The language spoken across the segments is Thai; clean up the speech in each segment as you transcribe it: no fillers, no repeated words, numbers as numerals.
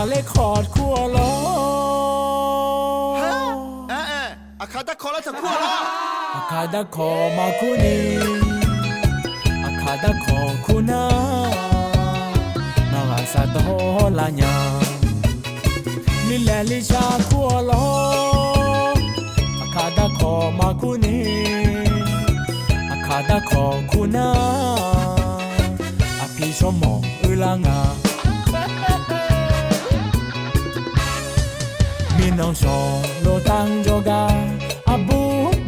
เลคอร์ดขั้วล้อฮะอาคาดาคอแล้วจะขั้วล้ออาคาดาคอมาคุนีอาคาดาคอคุนานาราซาโตลาญาลิเลลิชาขั้วล้ออาคาดาคอมาคุนีอาคาดาคอคุนาอาพิชมองอุลางามีน้องชอโลตังโจกาอาบู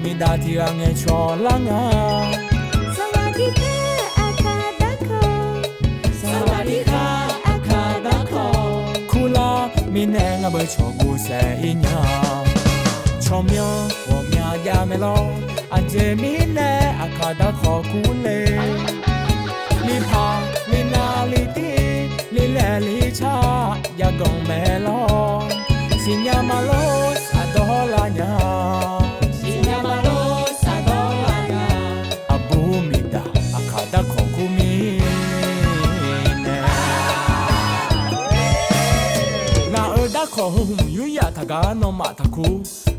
มีดาที่รังเอชอลางาสวัสดีค่ะอาคาดาคอสวัสดีค่ะอาคาดาคอคูลามีแนงอาเบชอกูเซอิญาชอมยอวอมยายาเมลออาเจมีแนอาคาดาคอคูเลลิพาลินาลิตีลิแลลิชายากองเมลอSinyamalo sadolanya Sinyamalo sadolanya Abu mida akada kokumi Na oda kohum yuya taga no mataku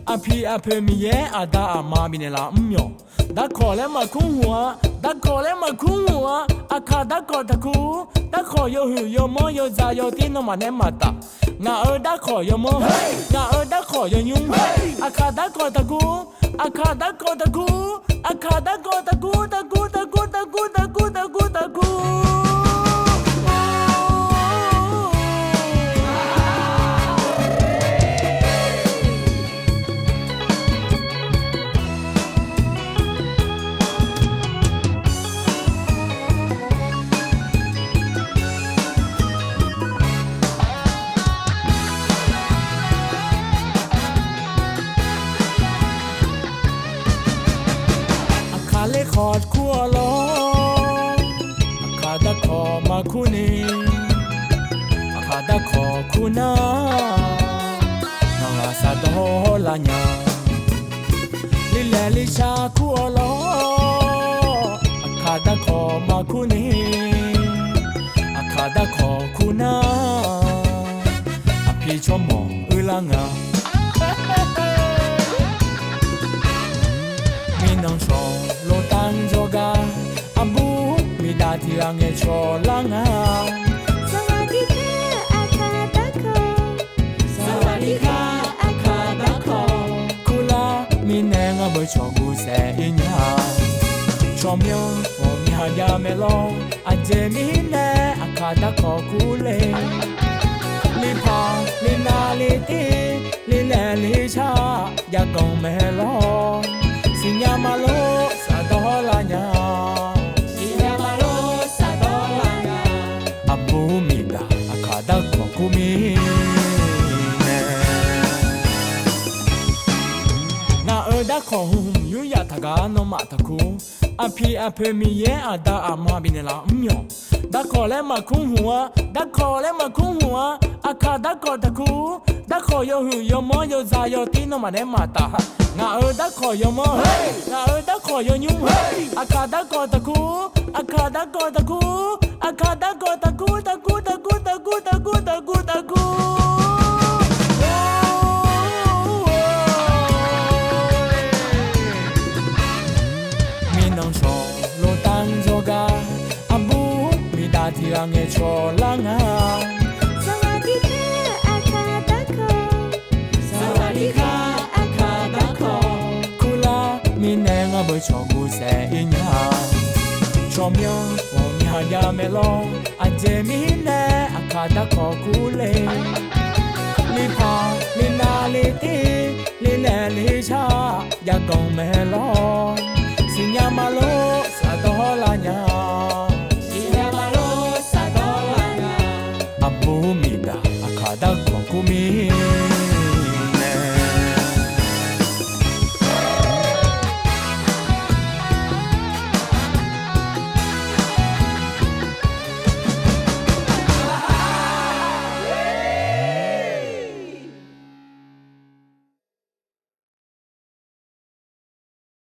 Api ape miye ada ama binela myo Da kole makunwa Da kole makunwa akada kotaku Da koyo hu yo mo yo za yo tino mane mata ngà ở đá khỏi yo mo ngà ở đá khỏi yo nhung akada ko taku akada ko taku akada ko taku taku taku taku taku taku takuเลคอร์ดขั้วล้ออาคาดาคอมาคุนีอาคาดาคอคุนานาราซาโดลาญาลิเลลิชาขั้วล้ออาคาดาคอมาคุนีอาคาดาคอคุนาอาพิชมองอุลางามีน้องชอโลตังโจกาอาบูมีดาที่รังเอชอลางาสวัสดีค่ะอาคาดาคอสวัสดีค่ะอาคาดาคอคูลามีแนงอาเบชอกูเซอิญาชอมยองโอมีหายาเมลออาเจมีแนอาคาดาคอคูเลลิพาลินาลิตีลิแลลิชายากองเมลอSinyamalo sadolanya Sinyamalo sadolanya Abu mida akada kokumi Na oda kohum yuya taga no mataku Api ape miye ada ama binela myo Da kole makunhua Da kole makunhua Akada kotaku Da koyo hu yo mo yo za yo tino mane mata ngà ở đá khỏi yo mo ngà ở đá khỏi yo nhung akada ko taku akada ko taku akada ko taku taku taku taku taku taku taku mi nong cho lo tang joga abu mi da ti ang e cho langaสวัสดีค่ะอาคาดาคอสวัสดีค่ะมีแนงอาเบชอกูเซอิญาชอมยองวอมีหายาเมลออาเจมีแนอาคาดาคอกูเลลิพาลินาลิตีลิแลลิชายากองเมลอสิญามาโลซาโดลาญาสิญามาโลซาโดลาญาอาบูมิดาอาคาดาคอกูมี